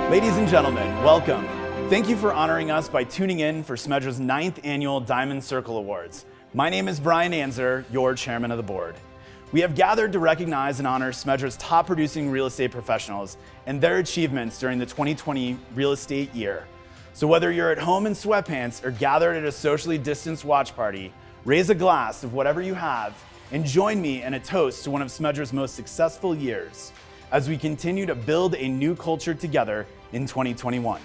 Ladies and gentlemen, welcome. Thank you for honoring us by tuning in for SMDRA's 9th Annual Diamond Circle Awards. My name is Brian Anzer, your chairman of the board. We have gathered to recognize and honor SMDRA's top producing real estate professionals and their achievements during the 2020 real estate year. So whether you're at home in sweatpants or gathered at a socially distanced watch party, raise a glass of whatever you have and join me in a toast to one of SMDRA's most successful years as we continue to build a new culture together in 2021.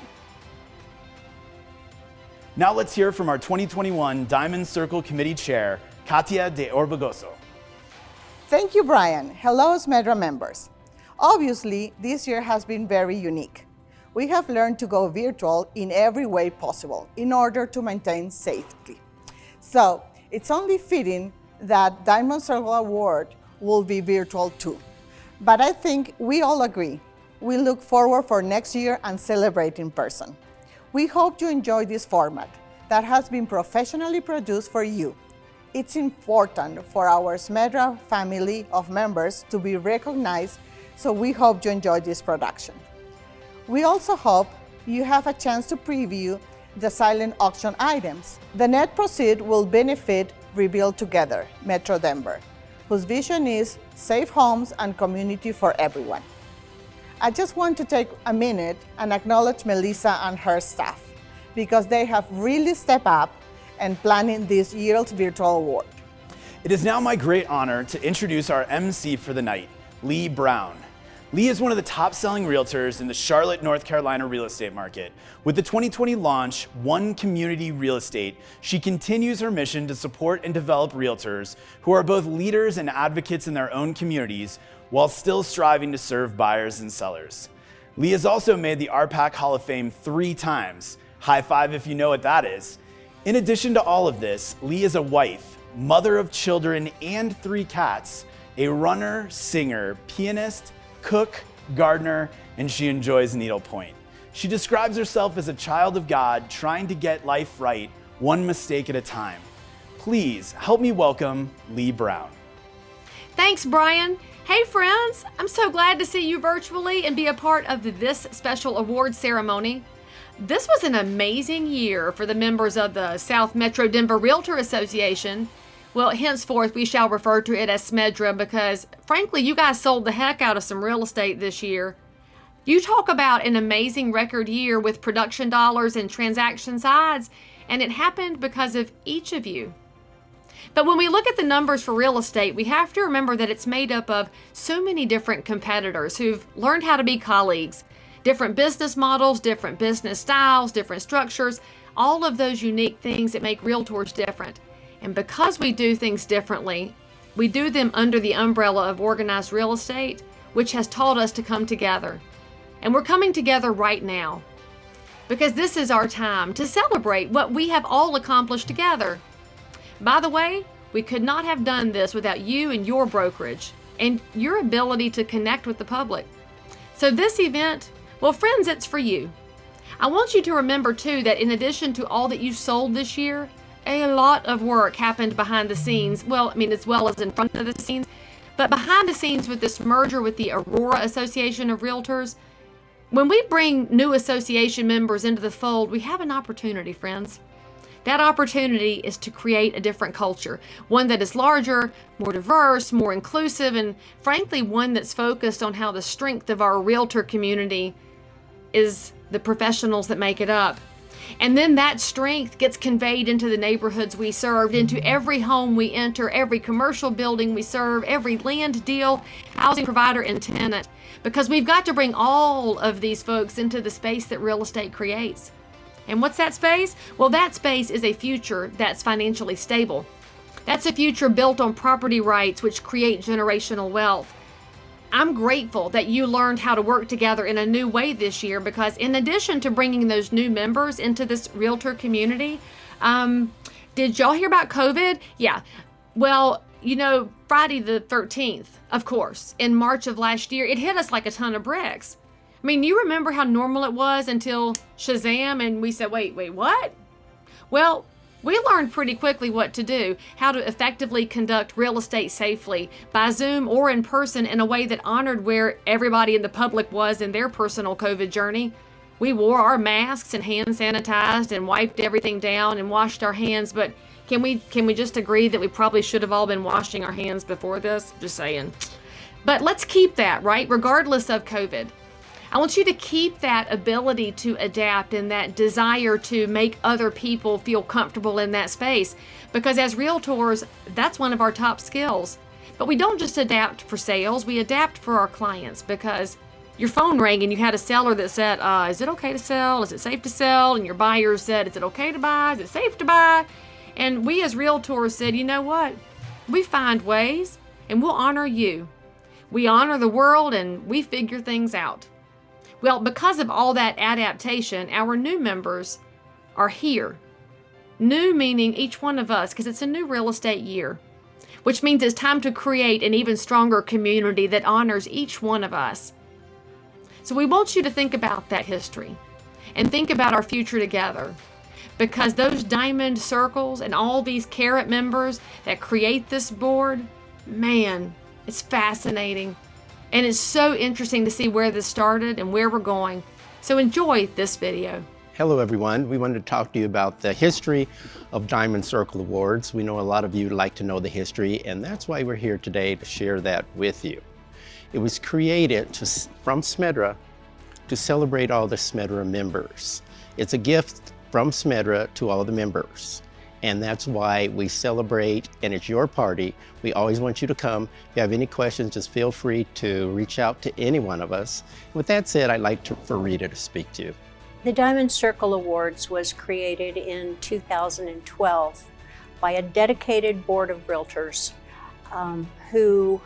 Now let's hear from our 2021 Diamond Circle Committee Chair, Katia de Orbegoso. Thank you, Brian. Hello, SMDRA members. Obviously, this year has been very unique. We have learned to go virtual in every way possible in order to maintain safety. So it's only fitting that Diamond Circle Award will be virtual too. But I think we all agree. We look forward for next year and celebrate in person. We hope you enjoy this format that has been professionally produced for you. It's important for our SMDRA family of members to be recognized, so we hope you enjoy this production. We also hope you have a chance to preview the silent auction items. The net proceed will benefit Rebuild Together, Metro Denver, whose vision is safe homes and community for everyone. I just want to take a minute and acknowledge Melissa and her staff because they have really stepped up and planning this year's virtual award. It is now my great honor to introduce our MC for the night, Lee Brown. Lee is one of the top-selling realtors in the Charlotte, North Carolina real estate market. With the 2020 launch, One Community Real Estate, she continues her mission to support and develop realtors who are both leaders and advocates in their own communities while still striving to serve buyers and sellers. Lee has also made the RPAC Hall of Fame 3 times. High five if you know what that is. In addition to all of this, Lee is a wife, mother of children and 3 cats, a runner, singer, pianist, cook, gardener, and she enjoys needlepoint. She describes herself as a child of God trying to get life right, one mistake at a time. Please help me welcome Lee Brown. Thanks, Brian. Hey friends, I'm so glad to see you virtually and be a part of this special award ceremony. This was an amazing year for the members of the South Metro Denver Realtor Association. Well, henceforth, we shall refer to it as SMDRA because, frankly, you guys sold the heck out of some real estate this year. You talk about an amazing record year with production dollars and transaction sides, and it happened because of each of you. But when we look at the numbers for real estate, we have to remember that it's made up of so many different competitors who've learned how to be colleagues, different business models, different business styles, different structures, all of those unique things that make realtors different. And because we do things differently, we do them under the umbrella of organized real estate, which has taught us to come together. And we're coming together right now because this is our time to celebrate what we have all accomplished together. By the way, we could not have done this without you and your brokerage and your ability to connect with the public. So this event, well, friends, it's for you. I want you to remember too that in addition to all that you sold this year, a lot of work happened behind the scenes. Well, I mean, as well as in front of the scenes, but behind the scenes with this merger with the Aurora Association of Realtors. When we bring new association members into the fold, we have an opportunity, friends. That opportunity is to create a different culture, one that is larger, more diverse, more inclusive, and frankly, one that's focused on how the strength of our realtor community is the professionals that make it up. And then that strength gets conveyed into the neighborhoods we served, into every home we enter, every commercial building we serve, every land deal, housing provider, and tenant. Because we've got to bring all of these folks into the space that real estate creates. And what's that space? Well, that space is a future that's financially stable. That's a future built on property rights, which create generational wealth. I'm grateful that you learned how to work together in a new way this year because in addition to bringing those new members into this realtor community, did y'all hear about COVID? Yeah. Well, you know, Friday the 13th, of course, in March of last year, it hit us like a ton of bricks. I mean, you remember how normal it was until Shazam and we said, wait, what? Well, we learned pretty quickly what to do, how to effectively conduct real estate safely by Zoom or in person in a way that honored where everybody in the public was in their personal COVID journey. We wore our masks and hand sanitized and wiped everything down and washed our hands, but can we just agree that we probably should have all been washing our hands before this? Just saying. But let's keep that, right? Regardless of COVID. I want you to keep that ability to adapt and that desire to make other people feel comfortable in that space. Because as realtors, that's one of our top skills. But we don't just adapt for sales, we adapt for our clients, because your phone rang and you had a seller that said, is it okay to sell? Is it safe to sell? And your buyer said, is it okay to buy? Is it safe to buy? And we as realtors said, you know what? We find ways and we'll honor you. We honor the world and we figure things out. Well, because of all that adaptation, our new members are here. New meaning each one of us, because it's a new real estate year, which means it's time to create an even stronger community that honors each one of us. So we want you to think about that history and think about our future together, because those diamond circles and all these carrot members that create this board, man, it's fascinating. And it's so interesting to see where this started and where we're going. So enjoy this video. Hello everyone. We wanted to talk to you about the history of Diamond Circle Awards. We know a lot of you like to know the history, and that's why we're here today to share that with you. It was created from SMDRA to celebrate all the SMDRA members. It's a gift from SMDRA to all the members. And that's why we celebrate, and it's your party. We always want you to come. If you have any questions, just feel free to reach out to any one of us. With that said, I'd like for Rita to speak to you. The Diamond Circle Awards was created in 2012 by a dedicated board of realtors who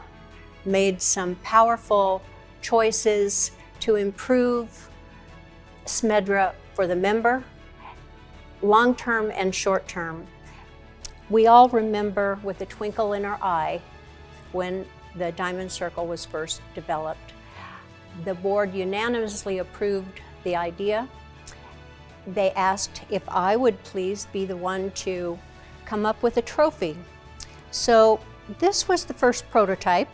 made some powerful choices to improve SMDRA for the member, long-term and short-term. We all remember with a twinkle in our eye when the Diamond Circle was first developed. The board unanimously approved the idea. They asked if I would please be the one to come up with a trophy. So this was the first prototype.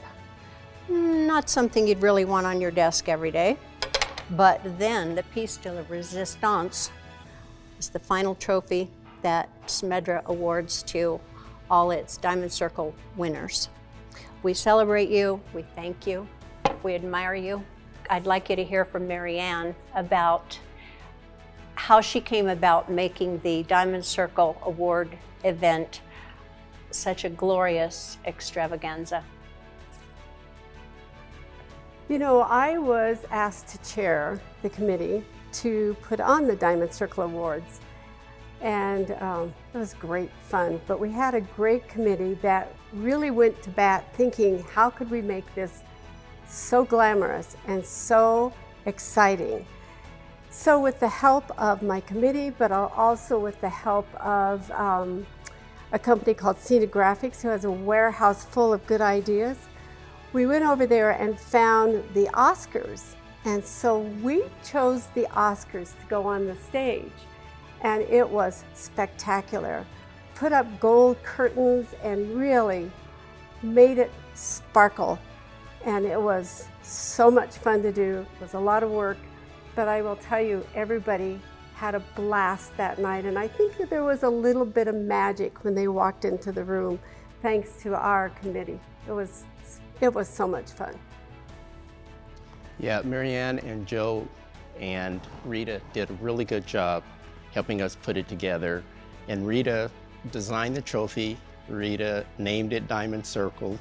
Not something you'd really want on your desk every day, but then the piece de resistance is the final trophy that SMDRA awards to all its Diamond Circle winners. We celebrate you, we thank you, we admire you. I'd like you to hear from Mary Ann about how she came about making the Diamond Circle Award event such a glorious extravaganza. You know, I was asked to chair the committee to put on the Diamond Circle Awards, and it was great fun. But we had a great committee that really went to bat thinking, how could we make this so glamorous and so exciting? So with the help of my committee, but also with the help of a company called Graphics, who has a warehouse full of good ideas, we went over there and found the Oscars. And so we chose the Oscars to go on the stage. And it was spectacular. Put up gold curtains and really made it sparkle. And it was so much fun to do. It was a lot of work. But I will tell you, everybody had a blast that night. And I think that there was a little bit of magic when they walked into the room, thanks to our committee. It was so much fun. Yeah, Mary Ann and Joe and Rita did a really good job helping us put it together. And Rita designed the trophy. Rita named it Diamond Circle.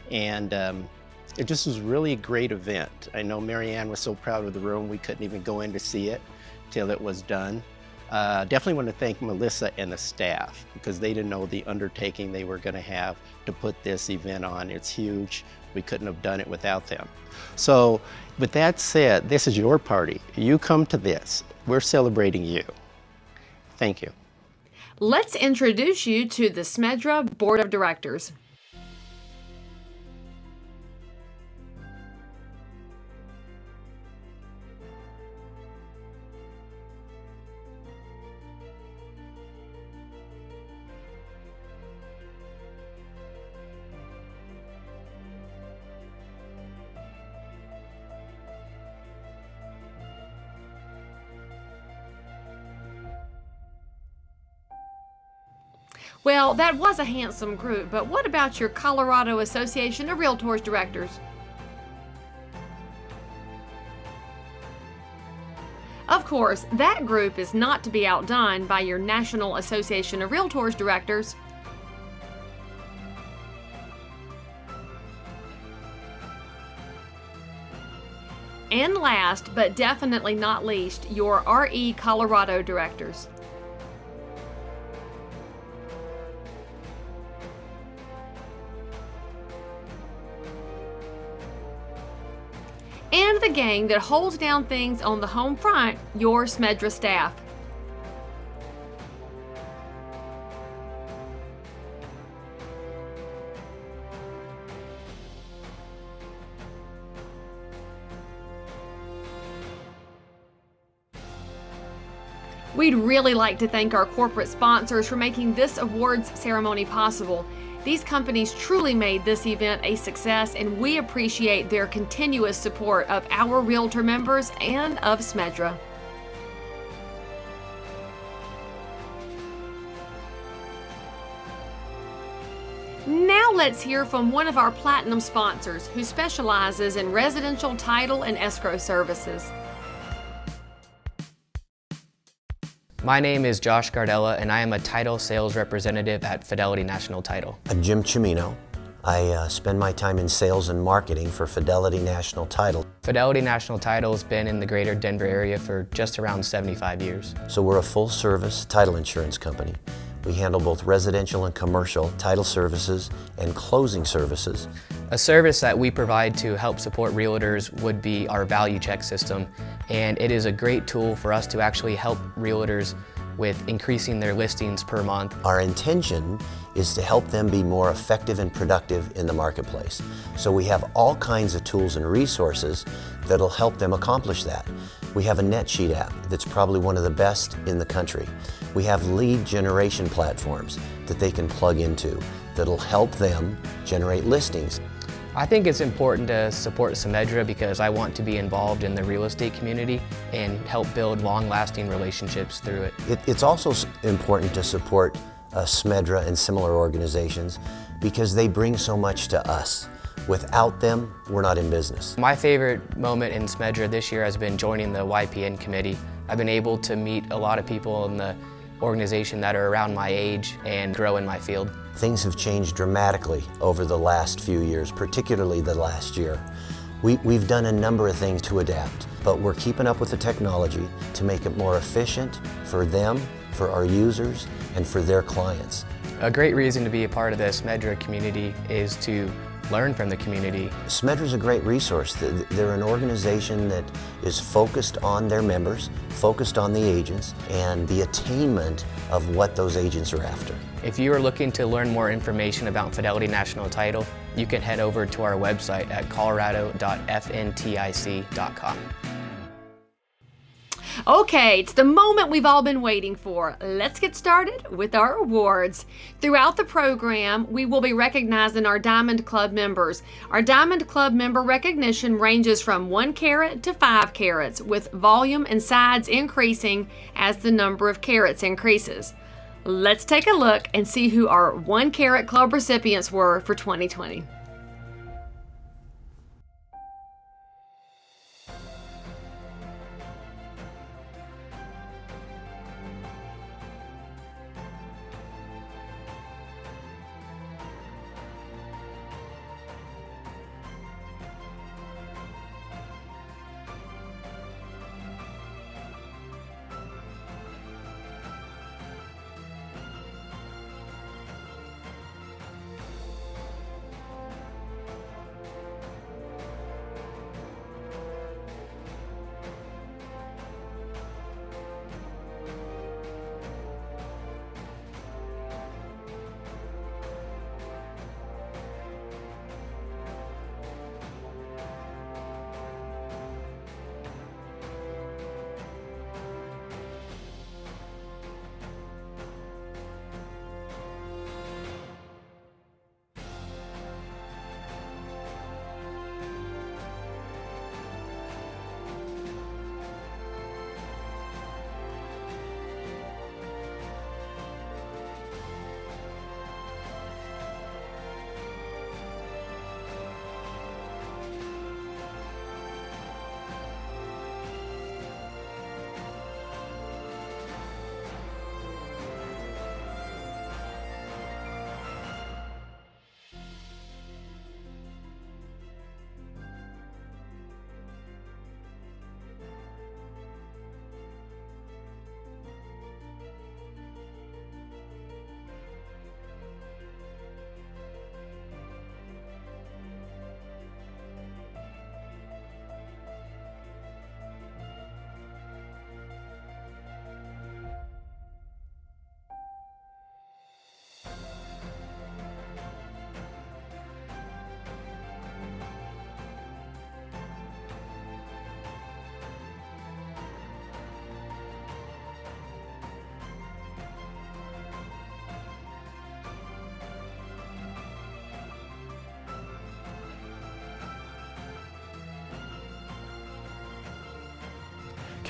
And it just was really a great event. I know Mary Ann was so proud of the room, we couldn't even go in to see it till it was done. Definitely want to thank Melissa and the staff, because they didn't know the undertaking they were going to have to put this event on. It's huge. We couldn't have done it without them. So with that said, this is your party. You come to this. We're celebrating you. Thank you. Let's introduce you to the SMDRA Board of Directors. Well, that was a handsome group, but what about your Colorado Association of Realtors directors? Of course, that group is not to be outdone by your National Association of Realtors directors. And last, but definitely not least, your RE Colorado directors. And the gang that holds down things on the home front, your SMDRA staff. We'd really like to thank our corporate sponsors for making this awards ceremony possible. These companies truly made this event a success, and we appreciate their continuous support of our Realtor members and of SMDRA. Now let's hear from one of our Platinum sponsors who specializes in residential title and escrow services. My name is Josh Gardella, and I am a title sales representative at Fidelity National Title. I'm Jim Cimino. I spend my time in sales and marketing for Fidelity National Title. Fidelity National Title has been in the greater Denver area for just around 75 years. So we're a full-service title insurance company. We handle both residential and commercial title services and closing services. A service that we provide to help support realtors would be our value check system, and it is a great tool for us to actually help realtors with increasing their listings per month. Our intention is to help them be more effective and productive in the marketplace. So we have all kinds of tools and resources that'll help them accomplish that. We have a NetSheet app that's probably one of the best in the country. We have lead generation platforms that they can plug into that'll help them generate listings. I think it's important to support SMDRA because I want to be involved in the real estate community and help build long-lasting relationships through it. It's also important to support SMDRA and similar organizations because they bring so much to us. Without them, we're not in business. My favorite moment in SMDRA this year has been joining the YPN committee. I've been able to meet a lot of people in the organization that are around my age and grow in my field. Things have changed dramatically over the last few years, particularly the last year. We've done a number of things to adapt, but we're keeping up with the technology to make it more efficient for them, for our users, and for their clients. A great reason to be a part of the SMDRA community is to learn from the community. SMDRA is a great resource. They're an organization that is focused on their members, focused on the agents, and the attainment of what those agents are after. If you are looking to learn more information about Fidelity National Title, you can head over to our website at colorado.fntic.com. Okay, it's the moment we've all been waiting for. Let's get started with our awards. Throughout the program, we will be recognizing our Diamond Club members. Our Diamond Club member recognition ranges from 1 carat to 5 carats, with volume and sides increasing as the number of carats increases. Let's take a look and see who our 1 carat club recipients were for 2020.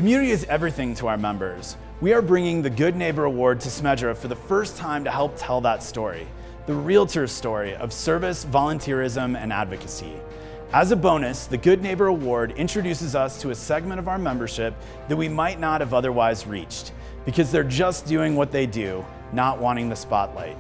Community is everything to our members. We are bringing the Good Neighbor Award to SMDRA for the first time to help tell that story, the realtor's story of service, volunteerism, and advocacy. As a bonus, the Good Neighbor Award introduces us to a segment of our membership that we might not have otherwise reached, because they're just doing what they do, not wanting the spotlight.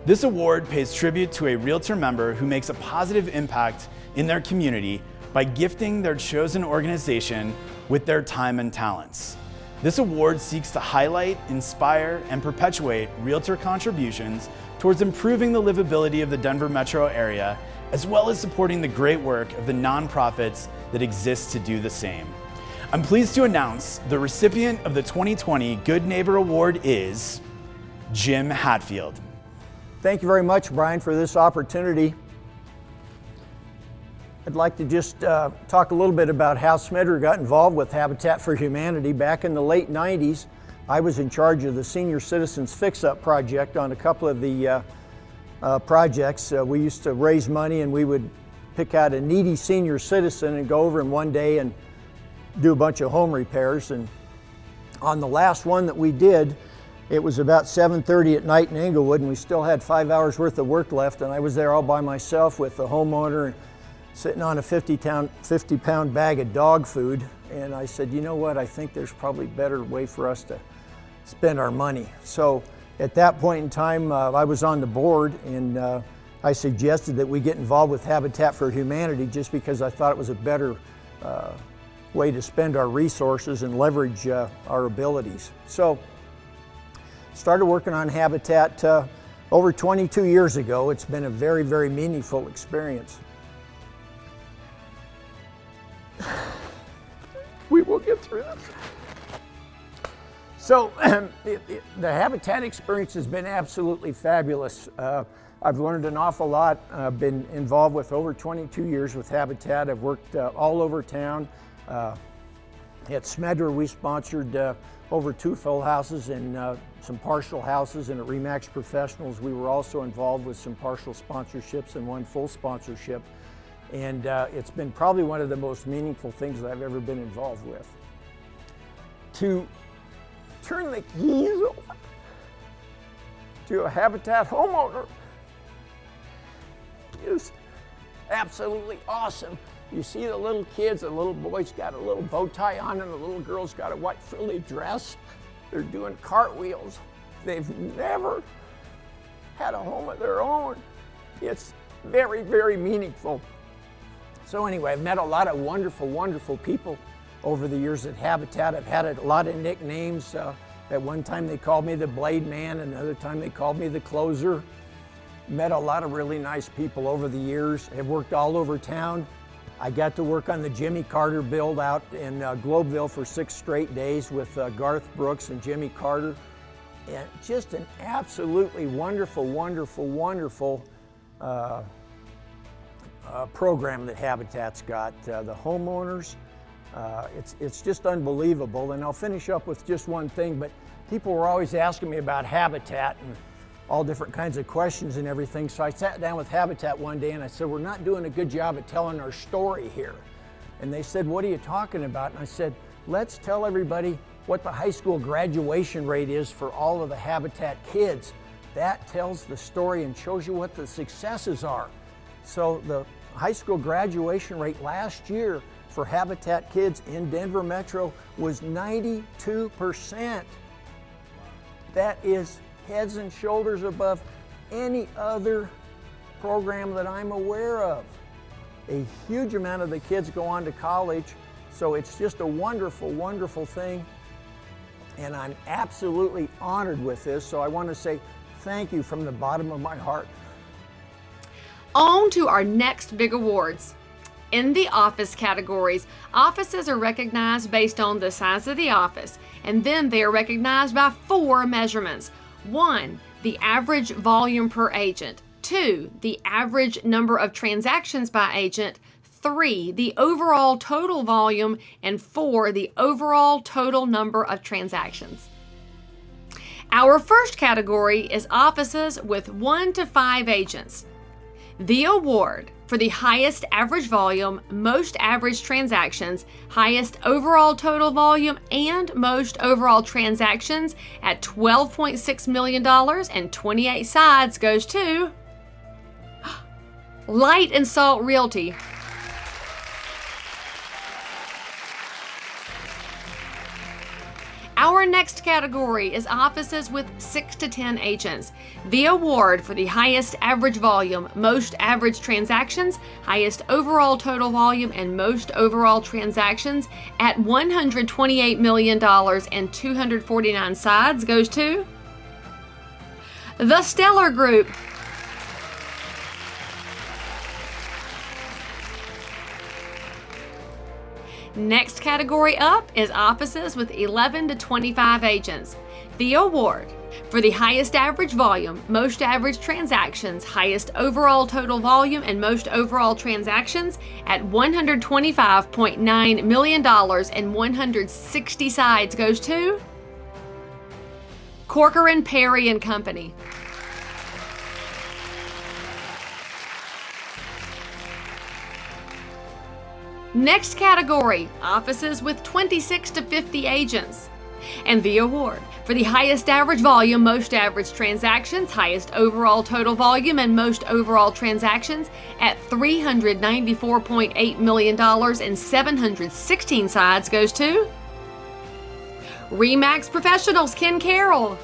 This award pays tribute to a realtor member who makes a positive impact in their community by gifting their chosen organization with their time and talents. This award seeks to highlight, inspire, and perpetuate realtor contributions towards improving the livability of the Denver metro area, as well as supporting the great work of the nonprofits that exist to do the same. I'm pleased to announce the recipient of the 2020 Good Neighbor Award is Jim Hatfield. Thank you very much, Brian, for this opportunity. I'd like to just talk a little bit about how SMDRA got involved with Habitat for Humanity. Back in the late 90s, I was in charge of the Senior Citizens Fix-Up Project on a couple of the projects. We used to raise money and we would pick out a needy senior citizen and go over in one day and do a bunch of home repairs. And on the last one that we did, it was about 7:30 at night in Englewood, and we still had 5 hours worth of work left, and I was there all by myself with the homeowner sitting on a 50-pound bag of dog food. And I said, you know what, I think there's probably a better way for us to spend our money. So at that point in time, I was on the board, and I suggested that we get involved with Habitat for Humanity just because I thought it was a better way to spend our resources and leverage our abilities. So started working on Habitat over 22 years ago. It's been a very, very meaningful experience. We will get through this. So the Habitat experience has been absolutely fabulous. I've learned an awful lot. I've been involved with over 22 years with Habitat. I've worked all over town. At SMDRA, we sponsored over 2 full houses and some partial houses, and at RE/MAX Professionals, we were also involved with some partial sponsorships and 1 full sponsorship. And it's been probably one of the most meaningful things that I've ever been involved with. To turn the keys over to a Habitat homeowner is absolutely awesome. You see the little kids, the little boy's got a little bow tie on and the little girl's got a white frilly dress. They're doing cartwheels. They've never had a home of their own. It's very, very meaningful. So anyway, I've met a lot of wonderful, wonderful people over the years at Habitat. I've had a lot of nicknames. At one time they called me the Blade Man, another time they called me the Closer. Met a lot of really nice people over the years. Have worked all over town. I got to work on the Jimmy Carter build out in Globeville for 6 straight days with Garth Brooks and Jimmy Carter. And just an absolutely wonderful, wonderful, wonderful program that Habitat's got. The homeowners, it's just unbelievable. And I'll finish up with just one thing, but people were always asking me about Habitat and all different kinds of questions and everything. So I sat down with Habitat one day and I said, we're not doing a good job of telling our story here. And they said, what are you talking about? And I said, let's tell everybody what the high school graduation rate is for all of the Habitat kids. That tells the story and shows you what the successes are. So the high school graduation rate last year for Habitat kids in Denver Metro was 92%. That is heads and shoulders above any other program that I'm aware of. A huge amount of the kids go on to college, so it's just a wonderful, wonderful thing. And I'm absolutely honored with this, so I want to say thank you from the bottom of my heart. On to our next big awards. In the office categories, offices are recognized based on the size of the office, and then they are recognized by 4 measurements. 1, the average volume per agent. 2, the average number of transactions by agent. 3, the overall total volume. And 4, the overall total number of transactions. Our first category is offices with 1 to 5 agents. The award for the highest average volume, most average transactions, highest overall total volume, and most overall transactions at $12.6 million and 28 sides goes to Light and Salt Realty. Our next category is offices with 6 to 10 agents. The award for the highest average volume, most average transactions, highest overall total volume, and most overall transactions at $128 million and 249 sides goes to the Stellar Group. Next category up is offices with 11 to 25 agents. The award for the highest average volume, most average transactions, highest overall total volume, and most overall transactions at $125.9 million and 160 sides goes to Corcoran, Perry & Company. Next category, offices with 26 to 50 agents. And the award for the highest average volume, most average transactions, highest overall total volume, and most overall transactions at $394.8 million and 716 sides goes to RE/MAX Professionals, Ken Carroll.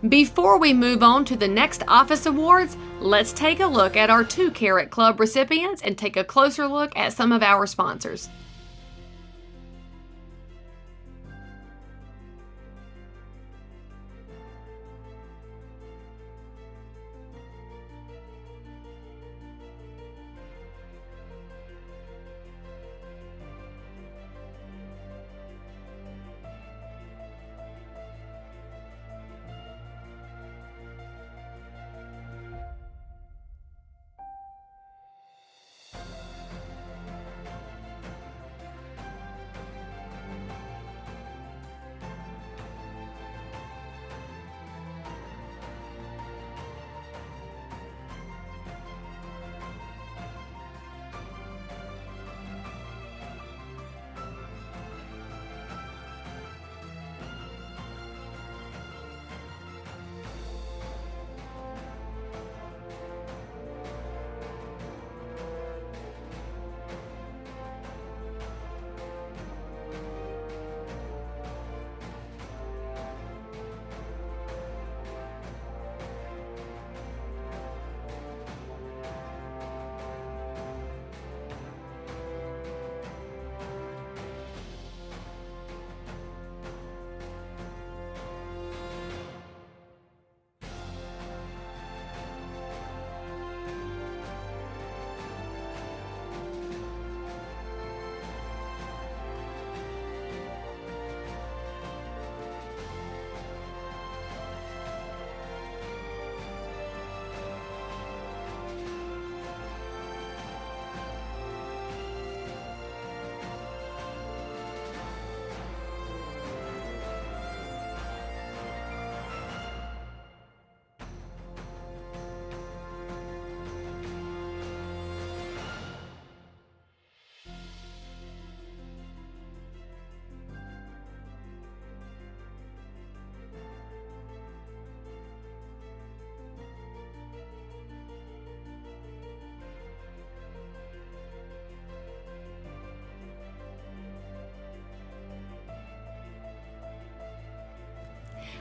Before we move on to the next office awards, let's take a look at our 2 Carat Club recipients and take a closer look at some of our sponsors.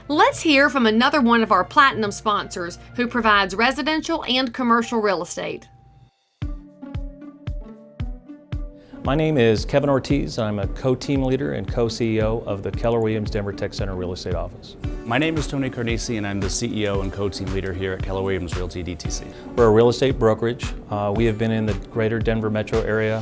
Let's hear from another one of our Platinum sponsors who provides residential and commercial real estate. My name is Kevin Ortiz. I'm a co-team leader and co-CEO of the Keller Williams Denver Tech Center Real Estate Office. My name is Tony Carnesi and I'm the CEO and co-team leader here at Keller Williams Realty DTC. We're a real estate brokerage. We have been in the greater Denver metro area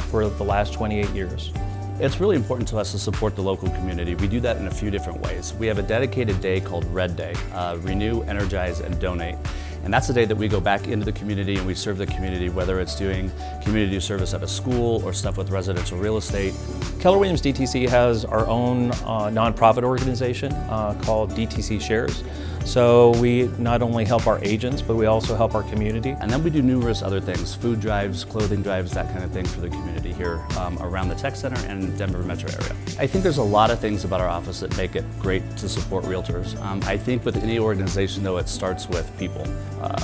for the last 28 years. It's really important to us to support the local community. We do that in a few different ways. We have a dedicated day called Red Day, Renew, Energize, and Donate. And that's the day that we go back into the community and we serve the community, whether it's doing community service at a school or stuff with residential real estate. Keller Williams DTC has our own nonprofit organization called DTC Shares. So we not only help our agents, but we also help our community. And then we do numerous other things, food drives, clothing drives, that kind of thing for the community here around the tech center and Denver metro area. I think there's a lot of things about our office that make it great to support realtors. I think with any organization though, it starts with people.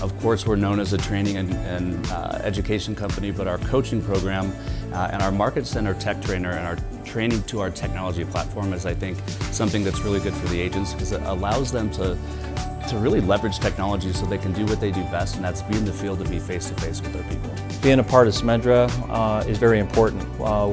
Of course, we're known as a training and education company, but our coaching program and our market center tech trainer and our training to our technology platform is, I think, something that's really good for the agents because it allows them to really leverage technology so they can do what they do best, and that's be in the field and be face-to-face with their people. Being a part of SMDRA is very important.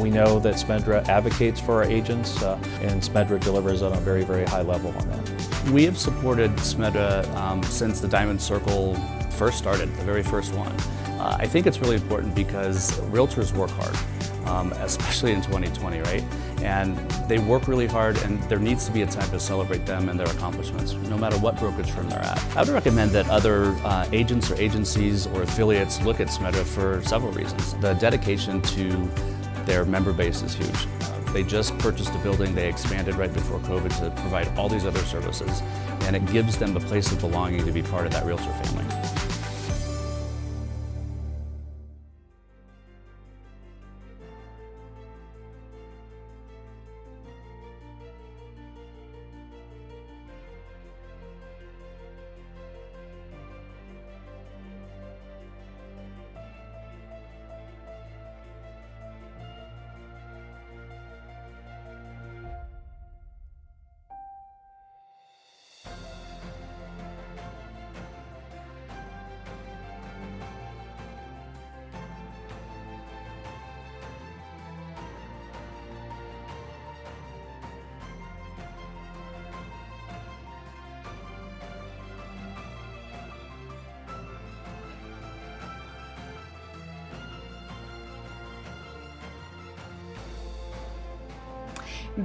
We know that SMDRA advocates for our agents, and SMDRA delivers on a very, very high level on that. We have supported SMDRA since the Diamond Circle first started, the very first one. I think it's really important because realtors work hard, especially in 2020, right? And they work really hard, and there needs to be a time to celebrate them and their accomplishments, no matter what brokerage firm they're at. I would recommend that other agents or agencies or affiliates look at SMDRA for several reasons. The dedication to their member base is huge. They just purchased a building, they expanded right before COVID to provide all these other services, and it gives them a place of belonging to be part of that realtor family.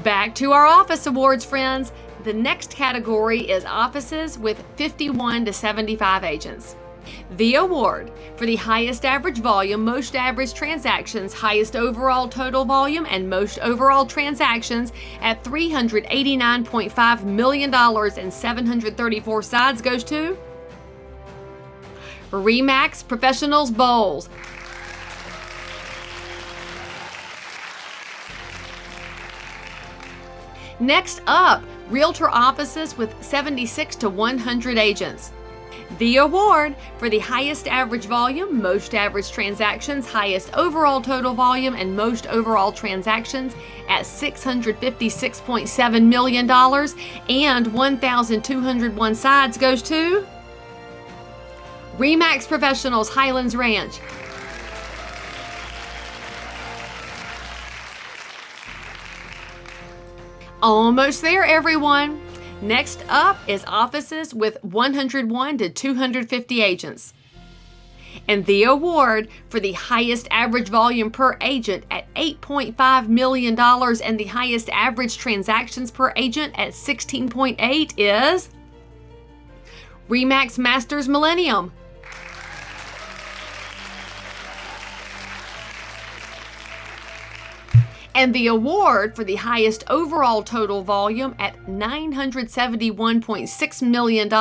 Back to our office awards, friends. The next category is offices with 51 to 75 agents. The award for the highest average volume, most average transactions, highest overall total volume, and most overall transactions at $389.5 million and 734 sides goes to RE/MAX Professionals Bowls. Next up, realtor offices with 76 to 100 agents. The award for the highest average volume, most average transactions, highest overall total volume, and most overall transactions at $656.7 million and 1,201 sides goes to RE/MAX Professionals Highlands Ranch. Almost there, everyone. Next up is offices with 101 to 250 agents. And the award for the highest average volume per agent at $8.5 million and the highest average transactions per agent at 16.8 is RE/MAX Masters Millennium. And the award for the highest overall total volume at $971.6 million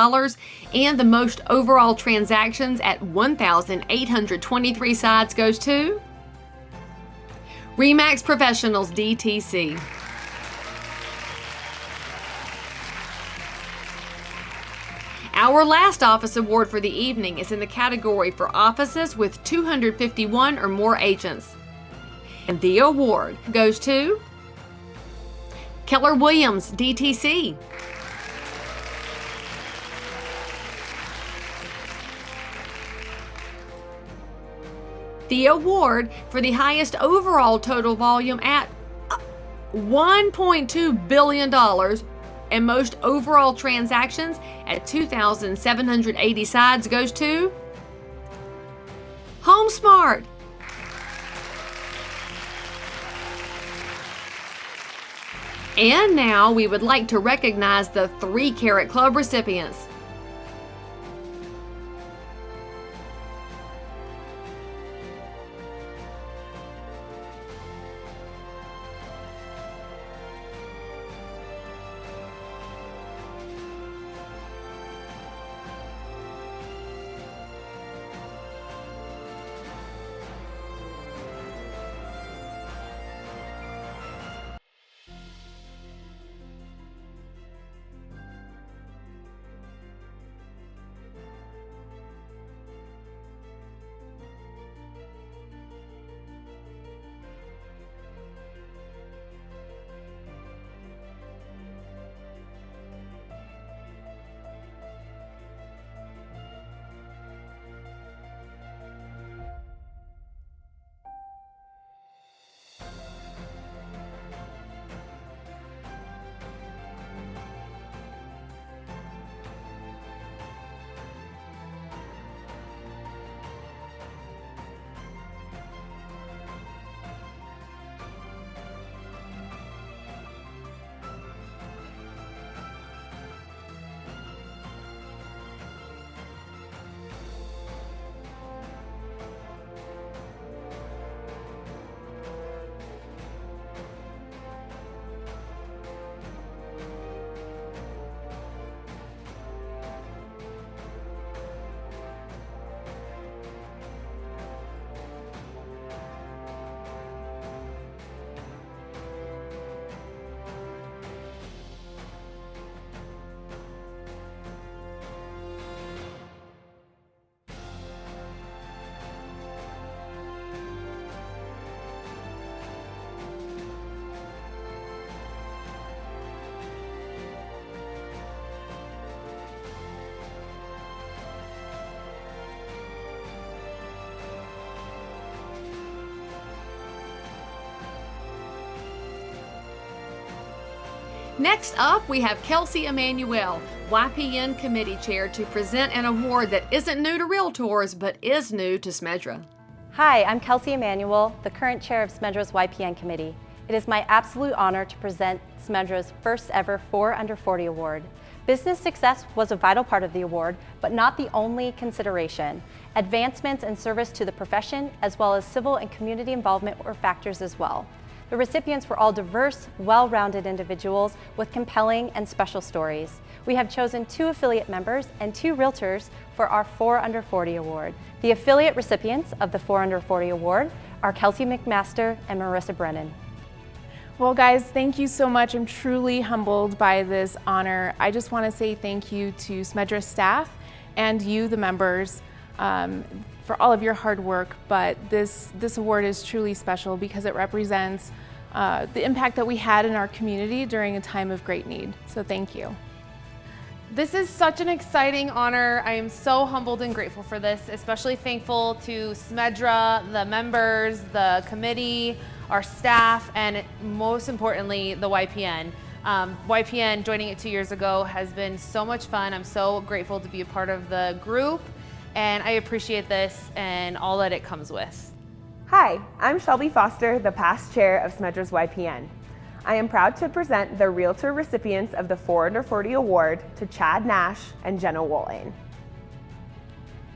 and the most overall transactions at 1,823 sides goes to RE/MAX Professionals DTC. Our last office award for the evening is in the category for offices with 251 or more agents. And the award goes to Keller Williams DTC. The award for the highest overall total volume at $1.2 billion and most overall transactions at 2,780 sides goes to HomeSmart. And now we would like to recognize the 3 Carat Club recipients. Next up, we have Kelsey Emanuel, YPN Committee Chair, to present an award that isn't new to Realtors, but is new to SMDRA. Hi, I'm Kelsey Emanuel, the current chair of SMDRA's YPN Committee. It is my absolute honor to present SMDRA's first ever 4 Under 40 Award. Business success was a vital part of the award, but not the only consideration. Advancements in service to the profession, as well as civil and community involvement, were factors as well. The recipients were all diverse, well-rounded individuals with compelling and special stories. We have chosen 2 affiliate members and 2 realtors for our 4 Under 40 Award. The affiliate recipients of the 4 Under 40 Award are Kelsey McMaster and Marissa Brennan. Well, guys, thank you so much. I'm truly humbled by this honor. I just want to say thank you to SMDRA staff and you, the members, for all of your hard work, but this award is truly special because it represents the impact that we had in our community during a time of great need. So thank you. This is such an exciting honor. I am so humbled and grateful for this, especially thankful to SMDRA, the members, the committee, our staff, and most importantly, the YPN. YPN, joining it 2 years ago, has been so much fun. I'm so grateful to be a part of the group, and I appreciate this and all that it comes with. Hi, I'm Shelby Foster, the past chair of SMDRA's YPN. I am proud to present the Realtor recipients of the 4 Under 40 Award to Chad Nash and Jenna Wollane.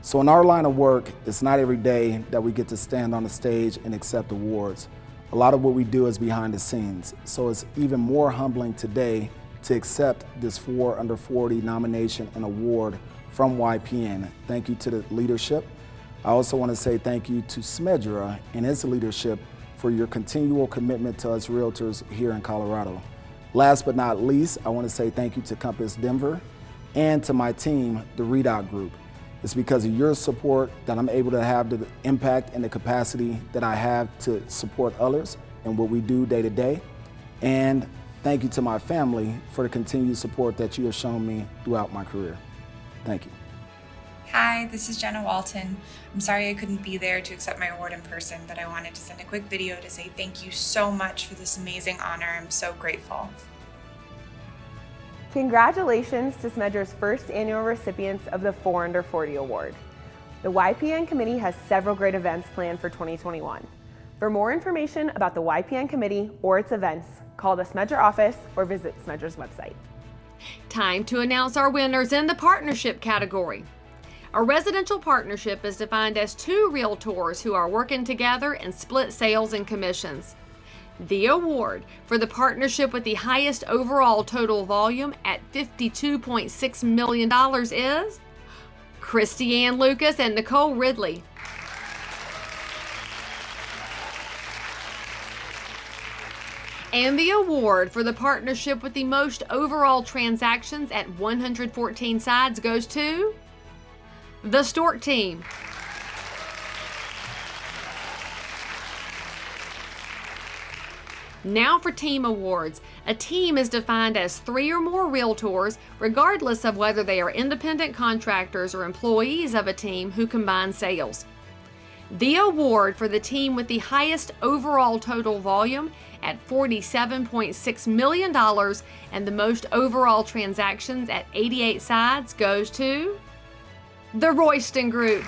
So in our line of work, it's not every day that we get to stand on the stage and accept awards. A lot of what we do is behind the scenes, so it's even more humbling today to accept this 4 Under 40 nomination and award from YPN. Thank you to the leadership. I also want to say thank you to SMDRA and its leadership for your continual commitment to us realtors here in Colorado. Last but not least, I want to say thank you to Compass Denver and to my team, the REDOT Group. It's because of your support that I'm able to have the impact and the capacity that I have to support others in what we do day to day. And thank you to my family for the continued support that you have shown me throughout my career. Thank you. Hi, this is Jenna Walton. I'm sorry I couldn't be there to accept my award in person, but I wanted to send a quick video to say thank you so much for this amazing honor. I'm so grateful. Congratulations to SMDRA's first annual recipients of the 4 Under 40 Award. The YPN Committee has several great events planned for 2021. For more information about the YPN Committee or its events, call the SMDRA office or visit SMDRA's website. Time to announce our winners in the partnership category. A residential partnership is defined as 2 realtors who are working together and split sales and commissions. The award for the partnership with the highest overall total volume at $52.6 million is Christy Ann Lucas and Nicole Ridley. And the award for the partnership with the most overall transactions at 114 sides goes to the Stork team. Now for team awards. A team is defined as 3 or more realtors, regardless of whether they are independent contractors or employees of a team who combine sales. The award for the team with the highest overall total volume at $47.6 million and the most overall transactions at 88 sides goes to the Royston Group.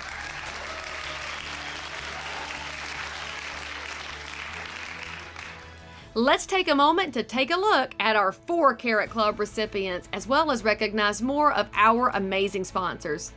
Let's take a moment to take a look at our 4 Carat Club recipients, as well as recognize more of our amazing sponsors.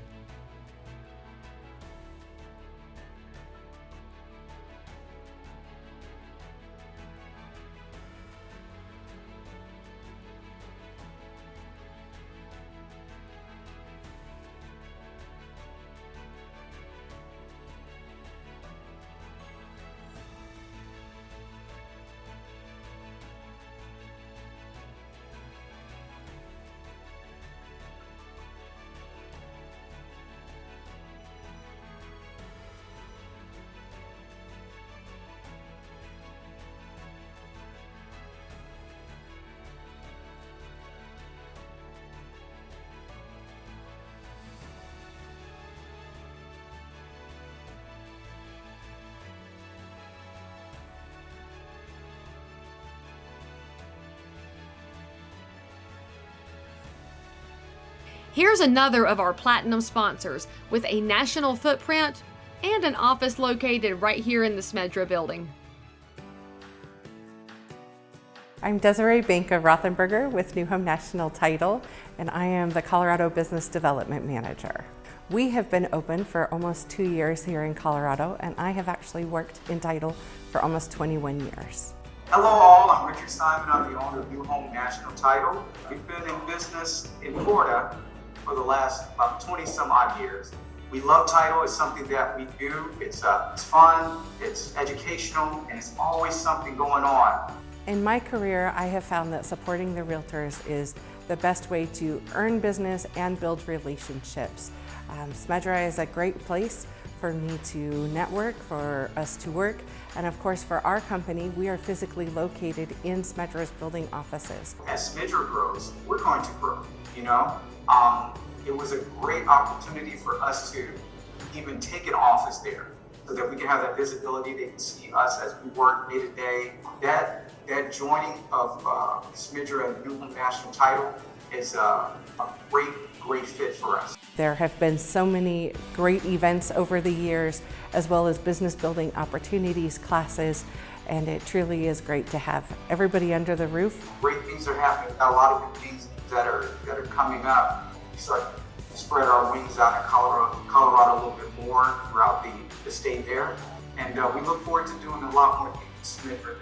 Here's another of our platinum sponsors with a national footprint and an office located right here in the SMDRA building. I'm Desiree Banka Rothenberger with New Home National Title, and I am the Colorado Business Development Manager. We have been open for almost 2 years here in Colorado, and I have actually worked in title for almost 21 years. Hello all, I'm Richard Simon. I'm the owner of New Home National Title. We've been in business in Florida for the last about 20 some odd years. We love title. It's something that we do. It's fun, it's educational, and it's always something going on. In my career, I have found that supporting the realtors is the best way to earn business and build relationships. SMDRA is a great place for me to network, for us to work, and of course for our company, we are physically located in SMDRA's building offices. As SMDRA grows, we're going to grow, you know? It was a great opportunity for us to even take an office there so that we can have that visibility. They can see us as we work day to day. That joining of SMDRA and New Home National Title is a great fit for us. There have been so many great events over the years, as well as business building opportunities, classes, and it truly is great to have everybody under the roof. Great things are happening. Got a lot of good things that are coming up. We start to spread our wings out in Colorado a little bit more throughout the state there, and we look forward to doing a lot more things in the future.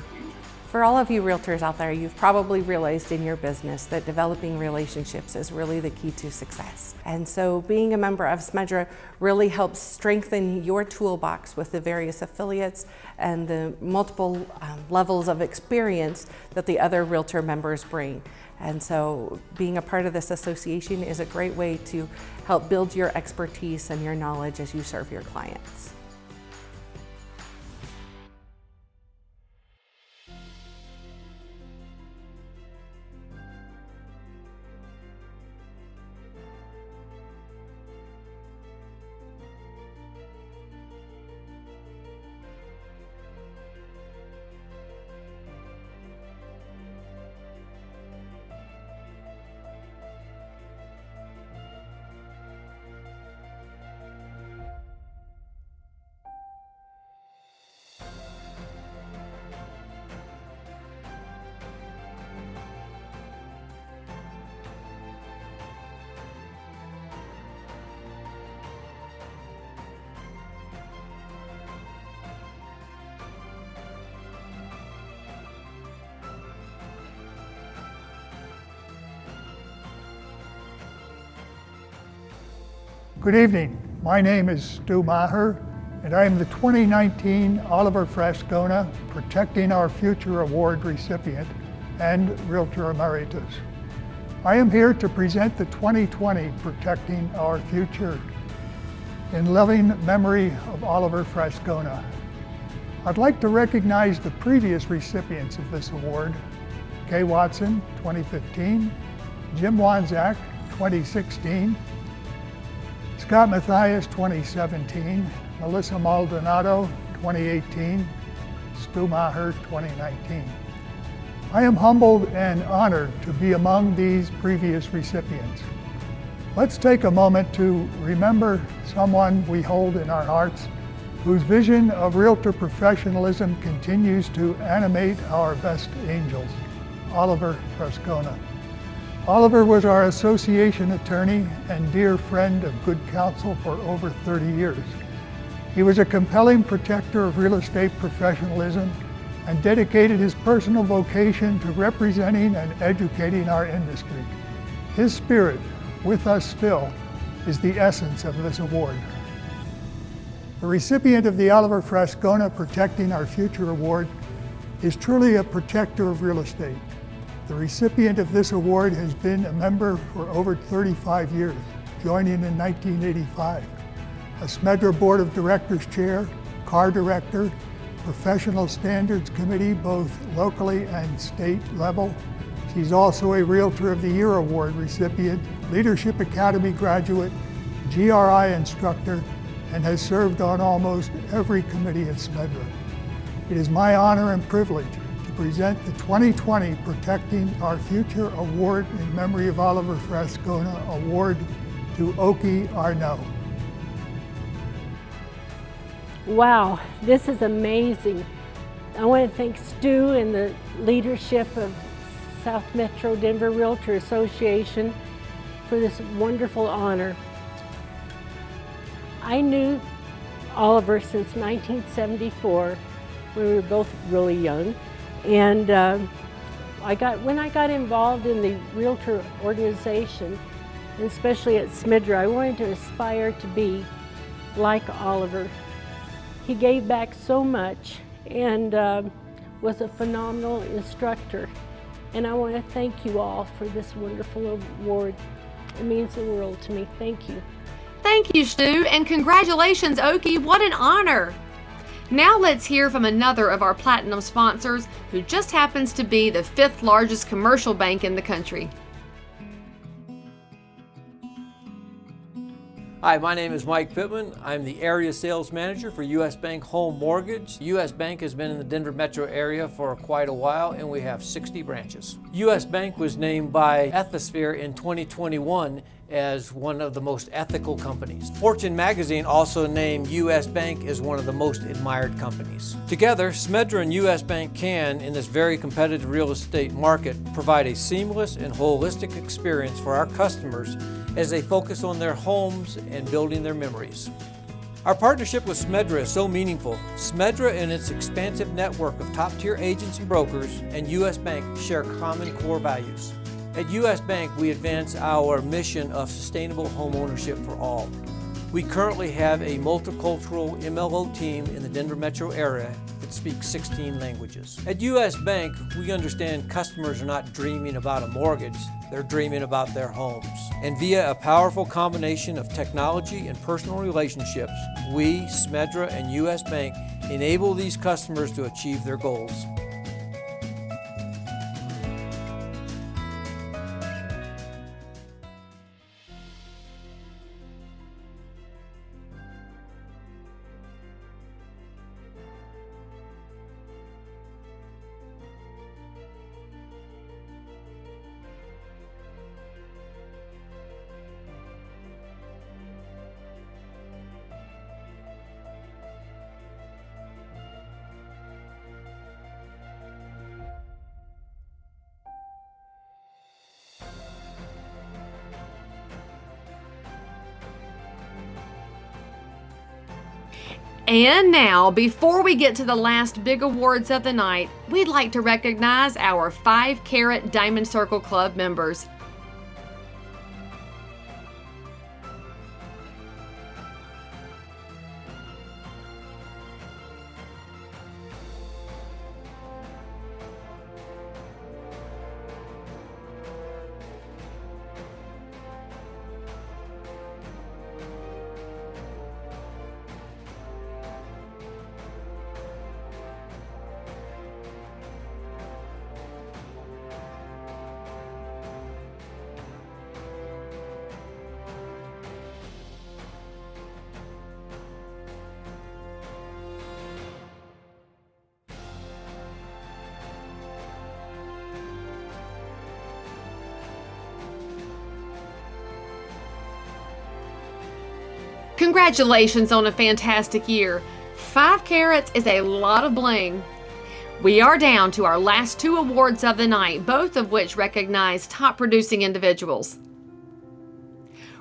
For all of you realtors out there, you've probably realized in your business that developing relationships is really the key to success. And so being a member of SMDRA really helps strengthen your toolbox with the various affiliates and the multiple levels of experience that the other realtor members bring. And so being a part of this association is a great way to help build your expertise and your knowledge as you serve your clients. Good evening. My name is Stu Maher, and I am the 2019 Oliver Frascona Protecting Our Future Award recipient and Realtor Emeritus. I am here to present the 2020 Protecting Our Future in loving memory of Oliver Frascona. I'd like to recognize the previous recipients of this award: Kay Watson, 2015, Jim Wanzak, 2016, Scott Mathias, 2017, Melissa Maldonado, 2018, Stu Maher, 2019. I am humbled and honored to be among these previous recipients. Let's take a moment to remember someone we hold in our hearts whose vision of realtor professionalism continues to animate our best angels, Oliver Frascona. Oliver was our association attorney and dear friend of good counsel for over 30 years. He was a compelling protector of real estate professionalism and dedicated his personal vocation to representing and educating our industry. His spirit, with us still, is the essence of this award. The recipient of the Oliver Frascona Protecting Our Future Award is truly a protector of real estate. The recipient of this award has been a member for over 35 years, joining in 1985. A SMDRA Board of Directors Chair, CAR Director, Professional Standards Committee, both locally and state level. She's also a Realtor of the Year Award recipient, Leadership Academy graduate, GRI instructor, and has served on almost every committee at SMDRA. It is my honor and privilege to present the 2020 Protecting Our Future Award in memory of Oliver Frascona Award to Oki Arnaud. Wow, this is amazing. I want to thank Stu and the leadership of South Metro Denver Realtor Association for this wonderful honor. I knew Oliver since 1974, when we were both really young, and when I got involved in the Realtor organization, and especially at SMDRA, I wanted to aspire to be like Oliver. He gave back so much and was a phenomenal instructor. And I want to thank you all for this wonderful award. It means the world to me. Thank you. Thank you, Stu, and congratulations, Oki. What an honor. Now let's hear from another of our Platinum sponsors who just happens to be the 5th largest commercial bank in the country. Hi, my name is Mike Pittman. I'm the area sales manager for U.S. Bank Home Mortgage. U.S. Bank has been in the Denver metro area for quite a while, and we have 60 branches. U.S. Bank was named by Ethisphere in 2021 as one of the most ethical companies. Fortune magazine also named U.S. Bank as one of the most admired companies. Together, SMDRA and U.S. Bank can, in this very competitive real estate market, provide a seamless and holistic experience for our customers as they focus on their homes and building their memories. Our partnership with SMDRA is so meaningful. SMDRA and its expansive network of top-tier agents and brokers and U.S. Bank share common core values. At U.S. Bank, we advance our mission of sustainable home ownership for all. We currently have a multicultural MLO team in the Denver metro area that speaks 16 languages. At U.S. Bank, we understand customers are not dreaming about a mortgage, they're dreaming about their homes. And via a powerful combination of technology and personal relationships, we, SMDRA and U.S. Bank, enable these customers to achieve their goals. And now, before we get to the last big awards of the night, we'd like to recognize our 5 Carat Diamond Circle Club members. Congratulations on a fantastic year. 5 carats is a lot of bling. We are down to our last 2 awards of the night, both of which recognize top producing individuals.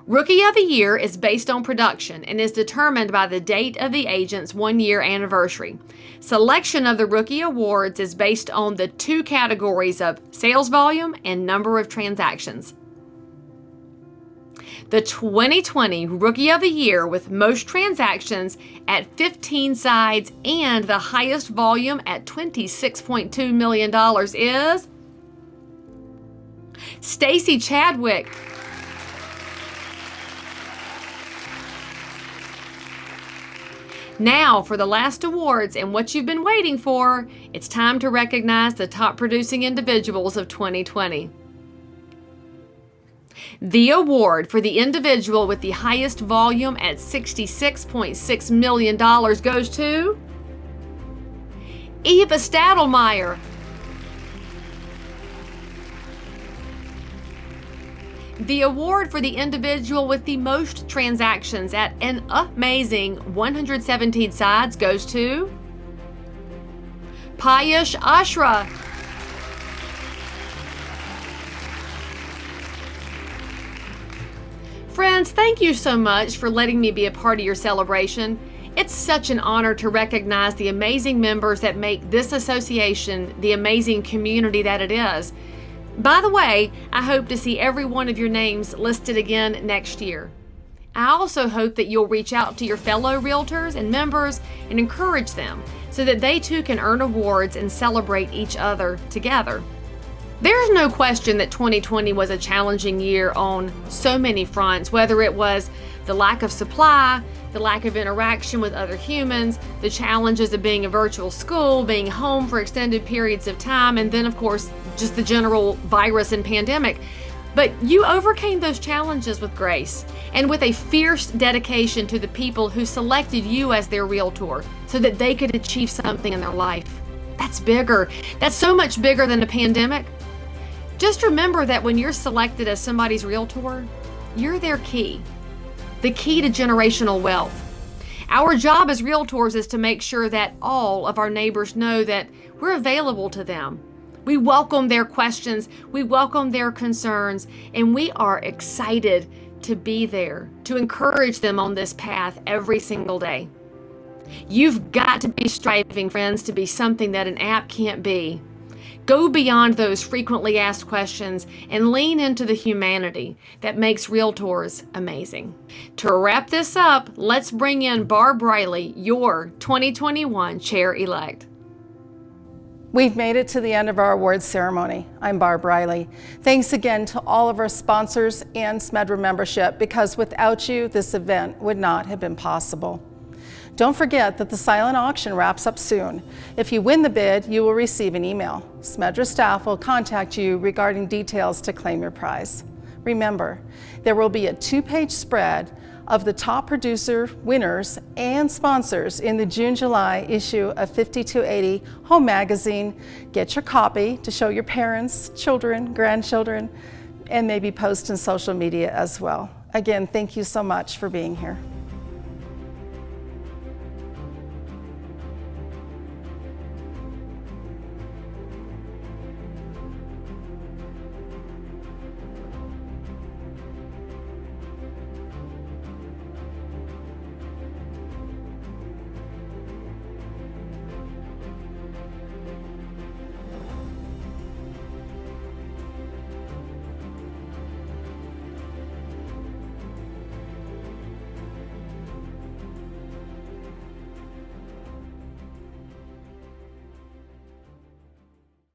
Rookie of the Year is based on production and is determined by the date of the agent's 1-year anniversary. Selection of the Rookie Awards is based on the 2 categories of sales volume and number of transactions. The 2020 Rookie of the Year with most transactions at 15 sides and the highest volume at $26.2 million is Stacy Chadwick. Now for the last awards and what you've been waiting for, it's time to recognize the top producing individuals of 2020. The award for the individual with the highest volume at $66.6 million goes to Eva Stadelmeyer. The award for the individual with the most transactions at an amazing 117 sides goes to Payush Ashra. Friends, thank you so much for letting me be a part of your celebration. It's such an honor to recognize the amazing members that make this association the amazing community that it is. By the way, I hope to see every one of your names listed again next year. I also hope that you'll reach out to your fellow realtors and members and encourage them so that they too can earn awards and celebrate each other together. There's no question that 2020 was a challenging year on so many fronts, whether it was the lack of supply, the lack of interaction with other humans, the challenges of being a virtual school, being home for extended periods of time, and then of course, just the general virus and pandemic. But you overcame those challenges with grace and with a fierce dedication to the people who selected you as their realtor so that they could achieve something in their life. That's bigger. That's so much bigger than a pandemic. Just remember that when you're selected as somebody's realtor, you're their key. The key to generational wealth. Our job as realtors is to make sure that all of our neighbors know that we're available to them. We welcome their questions, we welcome their concerns, and we are excited to be there to encourage them on this path every single day. You've got to be striving, friends, to be something that an app can't be. Go beyond those frequently asked questions and lean into the humanity that makes realtors amazing. To wrap this up, let's bring in Barb Riley, your 2021 Chair-elect. We've made it to the end of our awards ceremony. I'm Barb Riley. Thanks again to all of our sponsors and SMDRA membership, because without you, this event would not have been possible. Don't forget that the silent auction wraps up soon. If you win the bid, you will receive an email. SMDRA staff will contact you regarding details to claim your prize. Remember, there will be a 2-page spread of the top producer winners and sponsors in the June-July issue of 5280 Home Magazine. Get your copy to show your parents, children, grandchildren, and maybe post in social media as well. Again, thank you so much for being here.